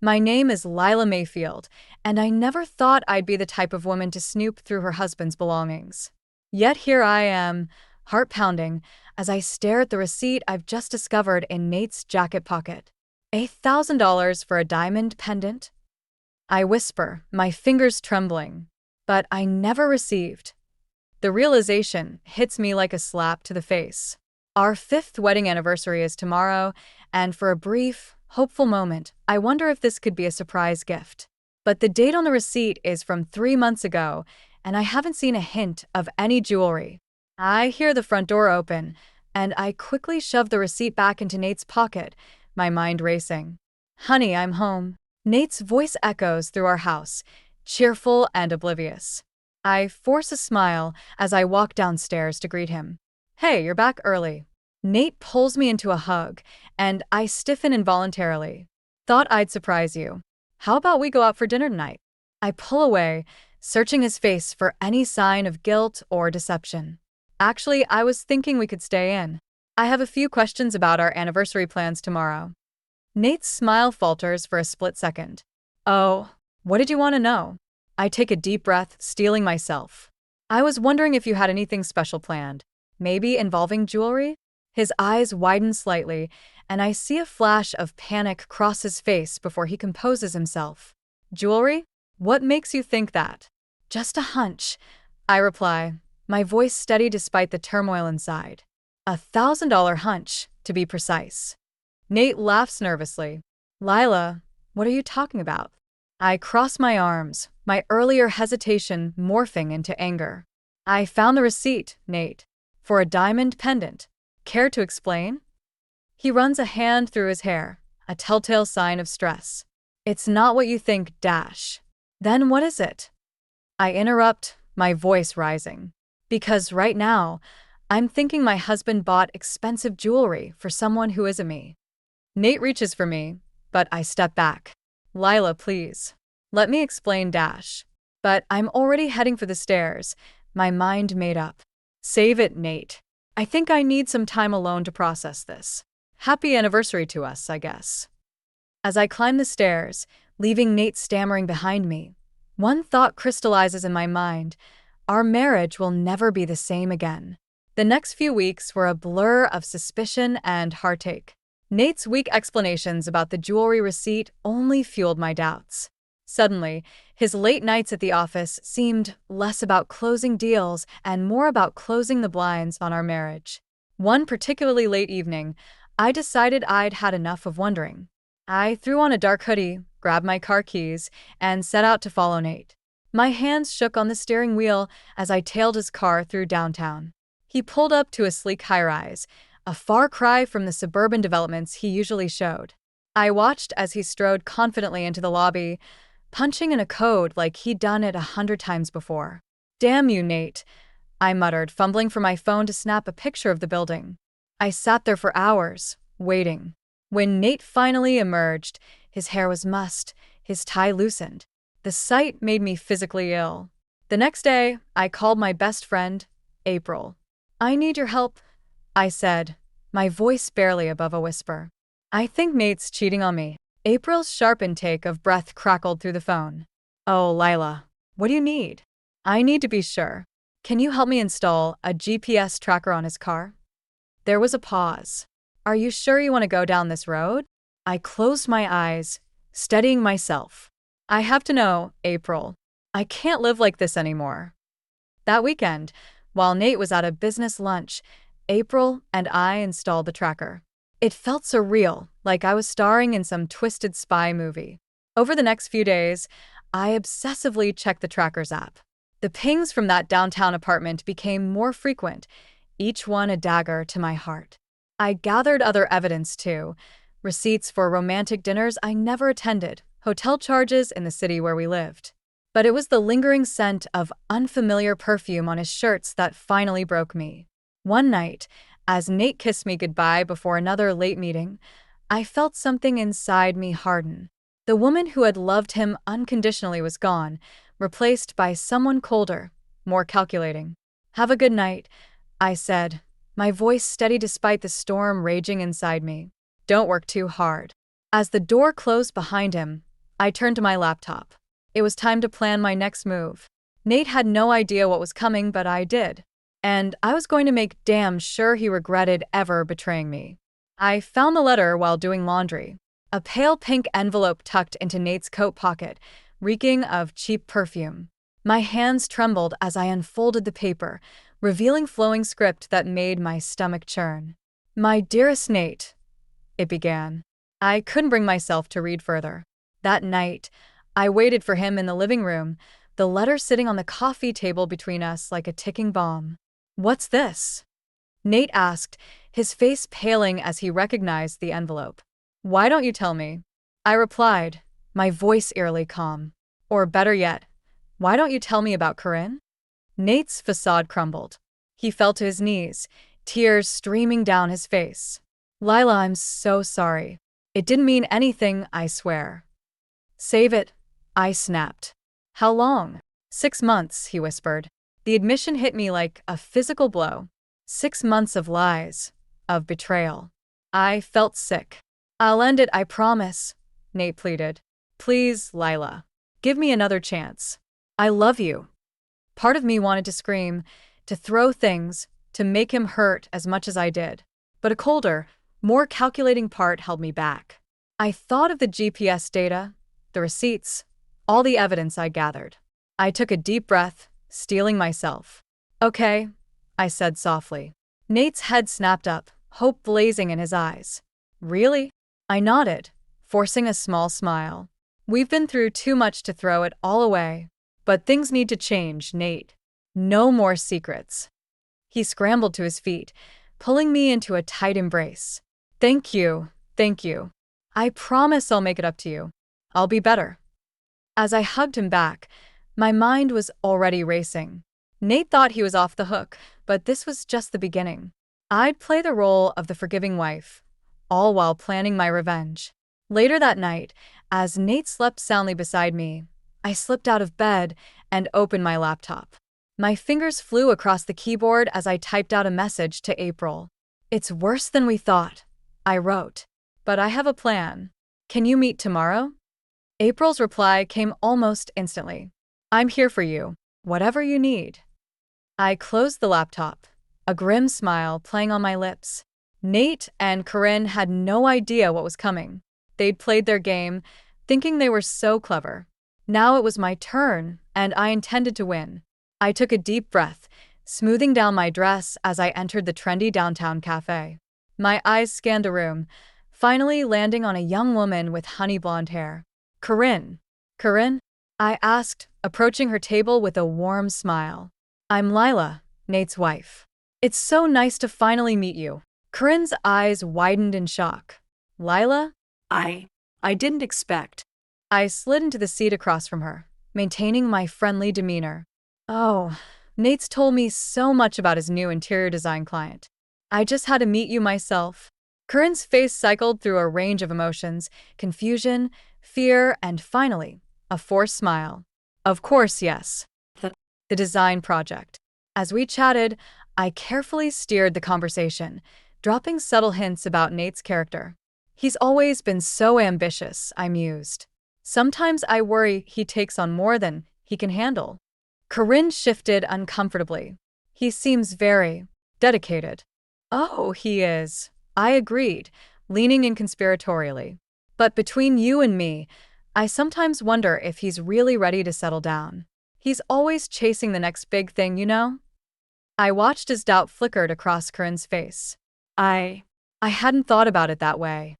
My name is Lila Mayfield, and I never thought I'd be the type of woman to snoop through her husband's belongings. Yet here I am, heart pounding, as I stare at the receipt I've just discovered in Nate's jacket pocket. $1,000 for a diamond pendant? I whisper, my fingers trembling. But I never received. The realization hits me like a slap to the face. Our fifth wedding anniversary is tomorrow, and for a brief, hopeful moment, I wonder if this could be a surprise gift. But the date on the receipt is from 3 months ago, and I haven't seen a hint of any jewelry. I hear the front door open, and I quickly shove the receipt back into Nate's pocket, my mind racing. Honey, I'm home. Nate's voice echoes through our house, cheerful and oblivious. I force a smile as I walk downstairs to greet him. Hey, you're back early. Nate pulls me into a hug, and I stiffen involuntarily. Thought I'd surprise you. How about we go out for dinner tonight? I pull away, searching his face for any sign of guilt or deception. Actually, I was thinking we could stay in. I have a few questions about our anniversary plans tomorrow. Nate's smile falters for a split second. Oh, what did you want to know? I take a deep breath, steeling myself. I was wondering if you had anything special planned. Maybe involving jewelry? His eyes widen slightly, and I see a flash of panic cross his face before he composes himself. Jewelry? What makes you think that? Just a hunch, I reply, my voice steady despite the turmoil inside. $1,000 hunch, to be precise. Nate laughs nervously. Lila, what are you talking about? I cross my arms, my earlier hesitation morphing into anger. I found the receipt, Nate, for a diamond pendant. Care to explain? He runs a hand through his hair, a telltale sign of stress. It's not what you think, dash. Then what is it? I interrupt, my voice rising. Because right now, I'm thinking my husband bought expensive jewelry for someone who isn't me. Nate reaches for me, but I step back. Lila, please. Let me explain, dash. But I'm already heading for the stairs, my mind made up. Save it, Nate. I think I need some time alone to process this. Happy anniversary to us, I guess. As I climb the stairs, leaving Nate stammering behind me, one thought crystallizes in my mind. Our marriage will never be the same again. The next few weeks were a blur of suspicion and heartache. Nate's weak explanations about the jewelry receipt only fueled my doubts. Suddenly, his late nights at the office seemed less about closing deals and more about closing the blinds on our marriage. One particularly late evening, I decided I'd had enough of wondering. I threw on a dark hoodie, grabbed my car keys, and set out to follow Nate. My hands shook on the steering wheel as I tailed his car through downtown. He pulled up to a sleek high-rise, a far cry from the suburban developments he usually showed. I watched as he strode confidently into the lobby, punching in a code like he'd done it 100 times before. Damn you, Nate, I muttered, fumbling for my phone to snap a picture of the building. I sat there for hours, waiting. When Nate finally emerged, his hair was mussed, his tie loosened. The sight made me physically ill. The next day, I called my best friend, April. I need your help, I said, my voice barely above a whisper. I think Nate's cheating on me. April's sharp intake of breath crackled through the phone. Oh, Lila, what do you need? I need to be sure. Can you help me install a GPS tracker on his car? There was a pause. Are you sure you want to go down this road? I closed my eyes, steadying myself. I have to know, April. I can't live like this anymore. That weekend, while Nate was at a business lunch, April and I installed the tracker. It felt surreal, like I was starring in some twisted spy movie. Over the next few days, I obsessively checked the tracker's app. The pings from that downtown apartment became more frequent, each one a dagger to my heart. I gathered other evidence too, receipts for romantic dinners I never attended, hotel charges in the city where we lived. But it was the lingering scent of unfamiliar perfume on his shirts that finally broke me. One night, as Nate kissed me goodbye before another late meeting, I felt something inside me harden. The woman who had loved him unconditionally was gone, replaced by someone colder, more calculating. Have a good night, I said, my voice steady despite the storm raging inside me. Don't work too hard. As the door closed behind him, I turned to my laptop. It was time to plan my next move. Nate had no idea what was coming, but I did. And I was going to make damn sure he regretted ever betraying me. I found the letter while doing laundry. A pale pink envelope tucked into Nate's coat pocket, reeking of cheap perfume. My hands trembled as I unfolded the paper, revealing flowing script that made my stomach churn. "My dearest Nate," it began. I couldn't bring myself to read further. That night, I waited for him in the living room, the letter sitting on the coffee table between us like a ticking bomb. "What's this?" Nate asked, his face paling as he recognized the envelope. "Why don't you tell me?" I replied, my voice eerily calm. "Or better yet, why don't you tell me about Corinne?" Nate's facade crumbled. He fell to his knees, tears streaming down his face. "Lila, I'm so sorry. It didn't mean anything, I swear." "Save it," I snapped. "How long?" "6 months," he whispered. The admission hit me like a physical blow. 6 months of lies, of betrayal. I felt sick. "I'll end it, I promise," Nate pleaded. "Please, Lila. Give me another chance. I love you." Part of me wanted to scream, to throw things, to make him hurt as much as I did. But a colder, more calculating part held me back. I thought of the GPS data, the receipts, all the evidence I gathered. I took a deep breath, steeling myself. "Okay," I said softly. Nate's head snapped up, hope blazing in his eyes. "Really?" I nodded, forcing a small smile. "We've been through too much to throw it all away. But things need to change, Nate. No more secrets." He scrambled to his feet, pulling me into a tight embrace. Thank you. I promise I'll make it up to you. I'll be better." As I hugged him back, my mind was already racing. Nate thought he was off the hook, but this was just the beginning. I'd play the role of the forgiving wife, all while planning my revenge. Later that night, as Nate slept soundly beside me, I slipped out of bed and opened my laptop. My fingers flew across the keyboard as I typed out a message to April. "It's worse than we thought," I wrote. "But I have a plan. Can you meet tomorrow?" April's reply came almost instantly. "I'm here for you, whatever you need." I closed the laptop, a grim smile playing on my lips. Nate and Corinne had no idea what was coming. They'd played their game, thinking they were so clever. Now it was my turn, and I intended to win. I took a deep breath, smoothing down my dress as I entered the trendy downtown cafe. My eyes scanned the room, finally landing on a young woman with honey blonde hair. "Corinne?" "Corinne?" I asked, approaching her table with a warm smile. "I'm Lila, Nate's wife. It's so nice to finally meet you." Corinne's eyes widened in shock. "Lila? I didn't expect." I slid into the seat across from her, maintaining my friendly demeanor. "Oh, Nate's told me so much about his new interior design client. I just had to meet you myself." Corinne's face cycled through a range of emotions: confusion, fear, and finally, a forced smile. "Of course, yes. The design project." As we chatted, I carefully steered the conversation, dropping subtle hints about Nate's character. "He's always been so ambitious," I mused. "Sometimes I worry he takes on more than he can handle." Corinne shifted uncomfortably. "He seems very dedicated." "Oh, he is," I agreed, leaning in conspiratorially. "But between you and me, I sometimes wonder if he's really ready to settle down. He's always chasing the next big thing, you know?" I watched as doubt flickered across Corinne's face. I hadn't thought about it that way.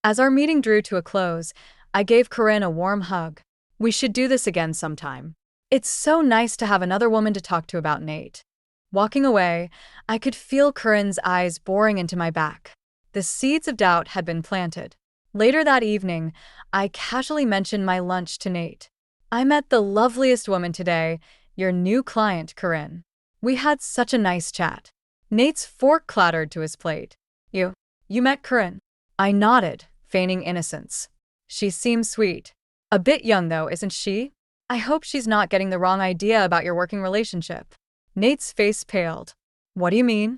As our meeting drew to a close, I gave Corinne a warm hug. "We should do this again sometime. It's so nice to have another woman to talk to about Nate." Walking away, I could feel Corinne's eyes boring into my back. The seeds of doubt had been planted. Later that evening, I casually mentioned my lunch to Nate. "I met the loveliest woman today, your new client, Corinne. We had such a nice chat." Nate's fork clattered to his plate. You met Corinne?" I nodded, feigning innocence. "She seems sweet. A bit young though, isn't she? I hope she's not getting the wrong idea about your working relationship." Nate's face paled. "What do you mean?"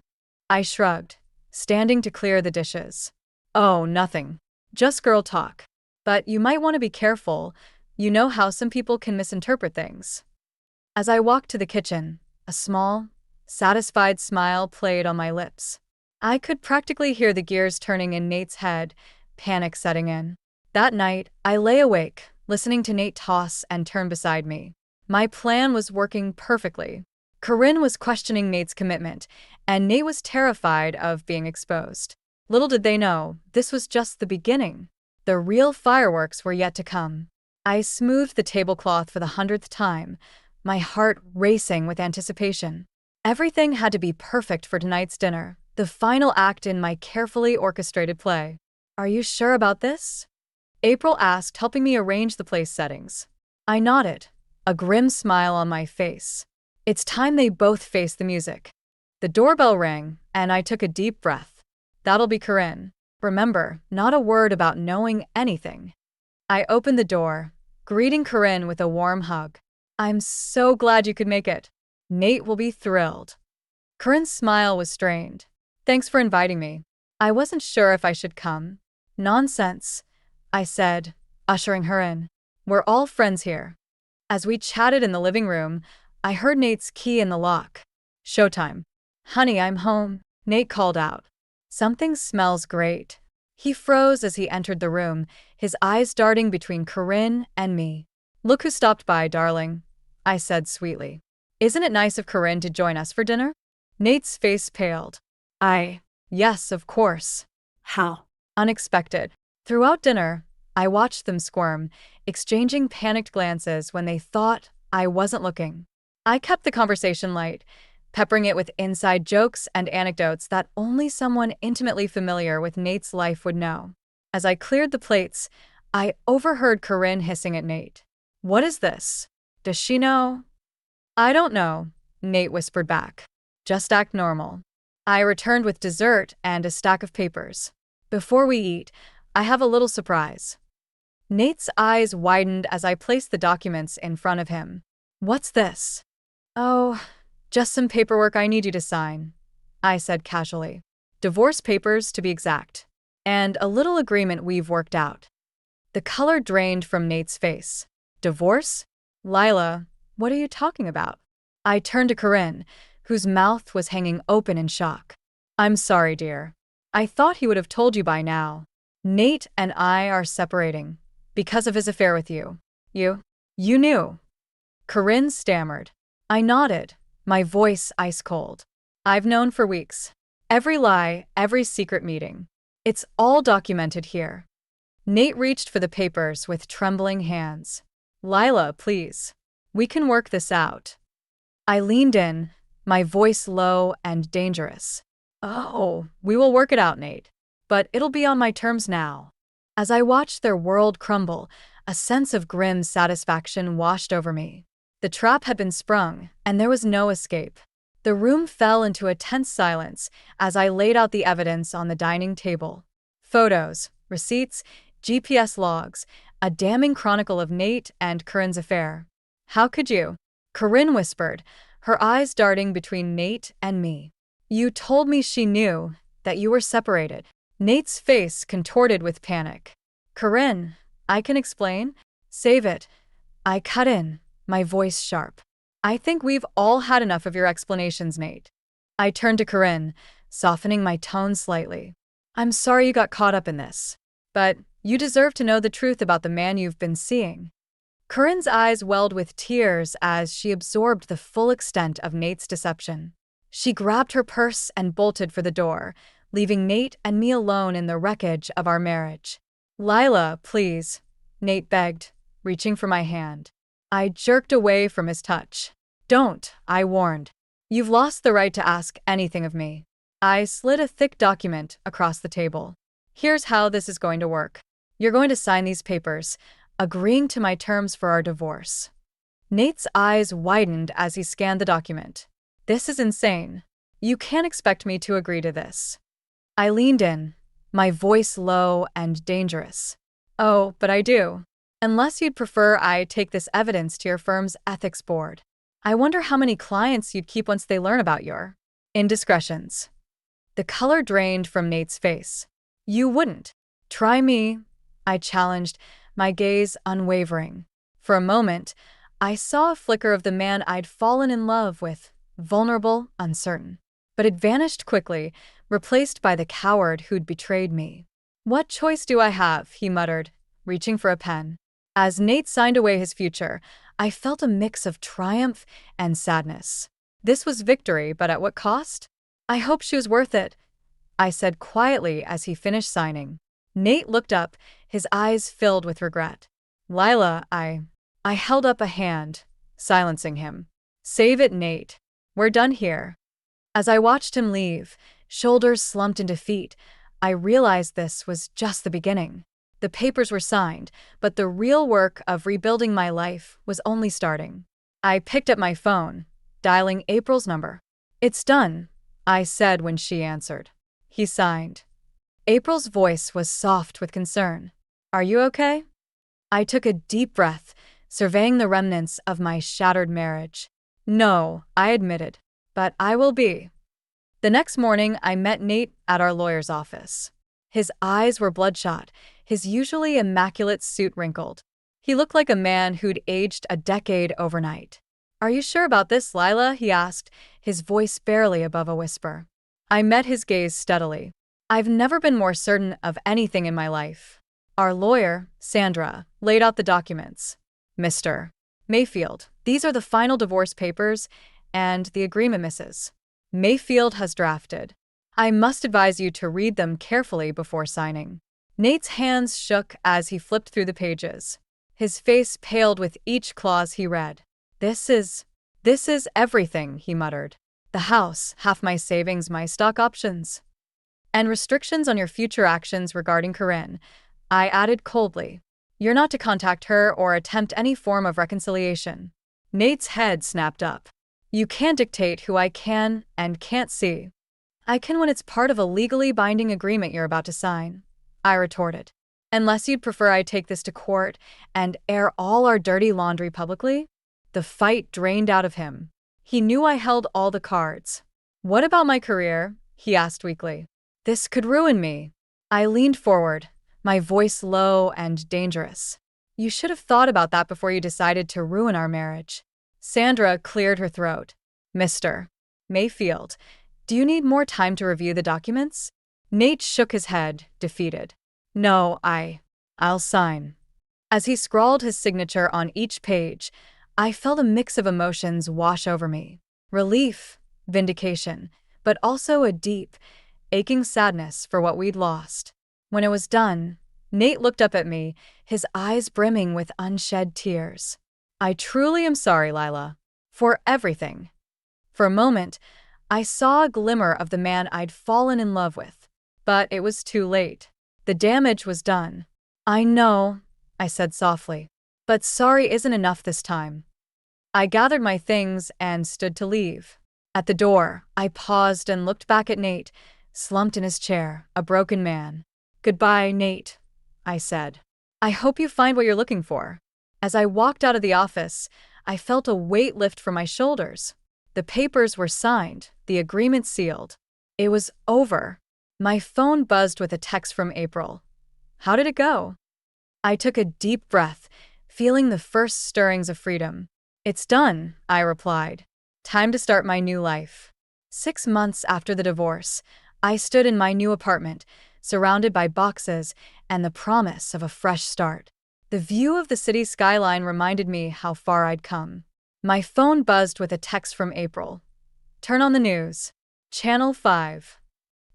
I shrugged, standing to clear the dishes. "Oh, nothing. Just girl talk." But you might want to be careful. You know how some people can misinterpret things. As I walked to the kitchen, a small, satisfied smile played on my lips. I could practically hear the gears turning in Nate's head, panic setting in. That night, I lay awake, listening to Nate toss and turn beside me. My plan was working perfectly. Corinne was questioning Nate's commitment, and Nate was terrified of being exposed. Little did they know, this was just the beginning. The real fireworks were yet to come. I smoothed the tablecloth for the 100th time, my heart racing with anticipation. Everything had to be perfect for tonight's dinner, the final act in my carefully orchestrated play. "Are you sure about this?" April asked, helping me arrange the place settings. I nodded, a grim smile on my face. It's time they both faced the music. The doorbell rang, and I took a deep breath. That'll be Corinne. Remember, not a word about knowing anything. I opened the door, greeting Corinne with a warm hug. "I'm so glad you could make it. Nate will be thrilled." Corinne's smile was strained. "Thanks for inviting me. I wasn't sure if I should come." "Nonsense," I said, ushering her in. "We're all friends here." As we chatted in the living room, I heard Nate's key in the lock. "Showtime." "Honey, I'm home," Nate called out. "Something smells great." He froze as he entered the room, his eyes darting between Corinne and me. "Look who stopped by, darling," I said sweetly. "Isn't it nice of Corinne to join us for dinner?" Nate's face paled. Yes, of course." How? Unexpected. Throughout dinner, I watched them squirm, exchanging panicked glances when they thought I wasn't looking. I kept the conversation light, peppering it with inside jokes and anecdotes that only someone intimately familiar with Nate's life would know. As I cleared the plates, I overheard Corinne hissing at Nate. "What is this? Does she know?" "I don't know," Nate whispered back. "Just act normal." I returned with dessert and a stack of papers. "Before we eat, I have a little surprise." Nate's eyes widened as I placed the documents in front of him. "What's this?" "Oh, just some paperwork I need you to sign," I said casually. "Divorce papers, to be exact. And a little agreement we've worked out." The color drained from Nate's face. "Divorce? Lila, what are you talking about?" I turned to Corinne, whose mouth was hanging open in shock. "I'm sorry, dear. I thought he would have told you by now. Nate and I are separating because of his affair with you." You knew?" Corinne stammered. I nodded, my voice ice cold. "I've known for weeks. Every lie, every secret meeting. It's all documented here." Nate reached for the papers with trembling hands. "Lila, please. We can work this out." I leaned in, my voice low and dangerous. "Oh, we will work it out, Nate. But it'll be on my terms now." As I watched their world crumble, a sense of grim satisfaction washed over me. The trap had been sprung, and there was no escape. The room fell into a tense silence as I laid out the evidence on the dining table. Photos, receipts, GPS logs, a damning chronicle of Nate and Corinne's affair. "How could you?" Corinne whispered, her eyes darting between Nate and me. "You told me she knew, that you were separated." Nate's face contorted with panic. "Corinne, I can explain." "Save it." I cut in, my voice sharp. "I think we've all had enough of your explanations, Nate." I turned to Corinne, softening my tone slightly. "I'm sorry you got caught up in this. But you deserve to know the truth about the man you've been seeing." Corinne's eyes welled with tears as she absorbed the full extent of Nate's deception. She grabbed her purse and bolted for the door, leaving Nate and me alone in the wreckage of our marriage. "Lila, please," Nate begged, reaching for my hand. I jerked away from his touch. "Don't," I warned. "You've lost the right to ask anything of me." I slid a thick document across the table. "Here's how this is going to work. You're going to sign these papers, agreeing to my terms for our divorce." Nate's eyes widened as he scanned the document. "This is insane. You can't expect me to agree to this." I leaned in, my voice low and dangerous. "Oh, but I do. Unless you'd prefer I take this evidence to your firm's ethics board. I wonder how many clients you'd keep once they learn about your indiscretions." The color drained from Nate's face. "You wouldn't. Try me," I challenged, my gaze unwavering. For a moment, I saw a flicker of the man I'd fallen in love with, vulnerable, uncertain. But it vanished quickly, replaced by the coward who'd betrayed me. "What choice do I have?" he muttered, reaching for a pen. As Nate signed away his future, I felt a mix of triumph and sadness. This was victory, but at what cost? "I hope she was worth it," I said quietly as he finished signing. Nate looked up, his eyes filled with regret. "Lila, I held up a hand, silencing him. "Save it, Nate. We're done here." As I watched him leave, shoulders slumped into defeat, I realized this was just the beginning. The papers were signed, but the real work of rebuilding my life was only starting. I picked up my phone, dialing April's number. "It's done," I said when she answered. He signed. April's voice was soft with concern. "Are you okay?" I took a deep breath, surveying the remnants of my shattered marriage. "No," I admitted, "but I will be." The next morning, I met Nate at our lawyer's office. His eyes were bloodshot, his usually immaculate suit wrinkled. He looked like a man who'd aged a decade overnight. "Are you sure about this, Lila?" he asked, his voice barely above a whisper. I met his gaze steadily. "I've never been more certain of anything in my life." Our lawyer, Sandra, laid out the documents. "Mr. Mayfield, these are the final divorce papers and the agreement Mrs. Mayfield has drafted. I must advise you to read them carefully before signing." Nate's hands shook as he flipped through the pages. His face paled with each clause he read. This is everything," he muttered. "The house, half my savings, my stock options, and restrictions on your future actions regarding Corinne," I added coldly. "You're not to contact her or attempt any form of reconciliation." Nate's head snapped up. "You can't dictate who I can and can't see." "I can when it's part of a legally binding agreement you're about to sign," I retorted. "Unless you'd prefer I take this to court and air all our dirty laundry publicly?" The fight drained out of him. He knew I held all the cards. "What about my career?" he asked weakly. "This could ruin me." I leaned forward, my voice low and dangerous. "You should have thought about that before you decided to ruin our marriage." Sandra cleared her throat. "Mr. Mayfield, do you need more time to review the documents?" Nate shook his head, defeated. "No, I'll sign." As he scrawled his signature on each page, I felt a mix of emotions wash over me. Relief, vindication, but also a deep, aching sadness for what we'd lost. When it was done, Nate looked up at me, his eyes brimming with unshed tears. "I truly am sorry, Lila, for everything." For a moment, I saw a glimmer of the man I'd fallen in love with, but it was too late. The damage was done. "I know," I said softly, "but sorry isn't enough this time." I gathered my things and stood to leave. At the door, I paused and looked back at Nate, slumped in his chair, a broken man. "Goodbye, Nate," I said. "I hope you find what you're looking for." As I walked out of the office, I felt a weight lift from my shoulders. The papers were signed, the agreement sealed. It was over. My phone buzzed with a text from April. "How did it go?" I took a deep breath, feeling the first stirrings of freedom. "It's done," I replied. "Time to start my new life." 6 months after the divorce, I stood in my new apartment, surrounded by boxes and the promise of a fresh start. The view of the city skyline reminded me how far I'd come. My phone buzzed with a text from April. "Turn on the news. Channel 5.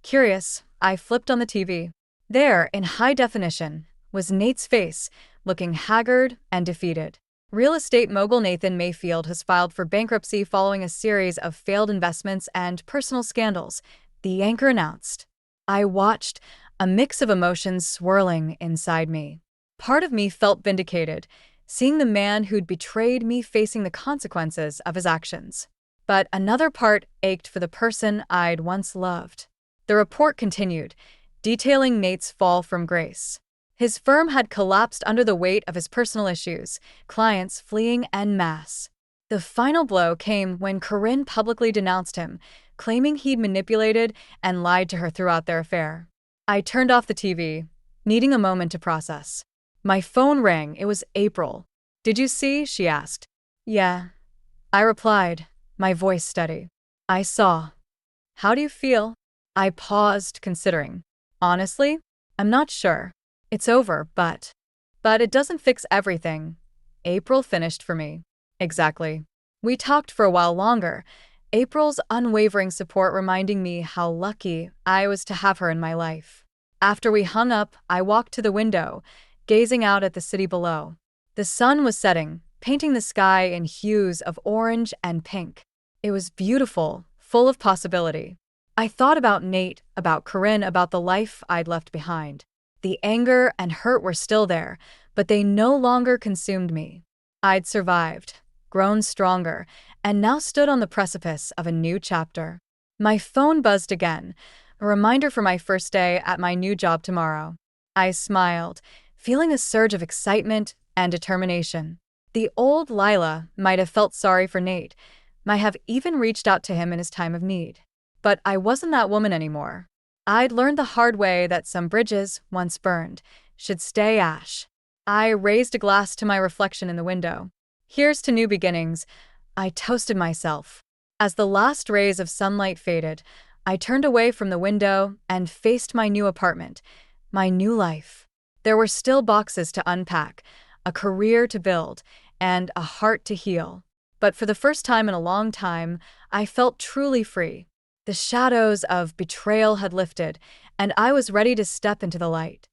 Curious, I flipped on the TV. There, in high definition, was Nate's face, looking haggard and defeated. Real estate mogul Nathan Mayfield has filed for bankruptcy following a series of failed investments and personal scandals, the anchor announced. I watched, a mix of emotions swirling inside me. Part of me felt vindicated, seeing the man who'd betrayed me facing the consequences of his actions. But another part ached for the person I'd once loved. The report continued, detailing Nate's fall from grace. His firm had collapsed under the weight of his personal issues, clients fleeing en masse. The final blow came when Corinne publicly denounced him, claiming he'd manipulated and lied to her throughout their affair. I turned off the TV, needing a moment to process. My phone rang. It was April. "Did you see?" she asked. "Yeah," I replied, my voice steady. "I saw. How do you feel?" I paused, considering. "Honestly, I'm not sure. It's over, but it doesn't fix everything." April finished for me. Exactly. We talked for a while longer, April's unwavering support reminding me how lucky I was to have her in my life. After we hung up, I walked to the window, gazing out at the city below. The sun was setting, painting the sky in hues of orange and pink. It was beautiful, full of possibility. I thought about Nate, about Corinne, about the life I'd left behind. The anger and hurt were still there, but they no longer consumed me. I'd survived, grown stronger, and now stood on the precipice of a new chapter. My phone buzzed again, a reminder for my first day at my new job tomorrow. I smiled, feeling a surge of excitement and determination. The old Lila might have felt sorry for Nate, might have even reached out to him in his time of need. But I wasn't that woman anymore. I'd learned the hard way that some bridges, once burned, should stay ash. I raised a glass to my reflection in the window. Here's to new beginnings, I toasted myself. As the last rays of sunlight faded, I turned away from the window and faced my new apartment, my new life. There were still boxes to unpack, a career to build, and a heart to heal. But for the first time in a long time, I felt truly free. The shadows of betrayal had lifted, and I was ready to step into the light.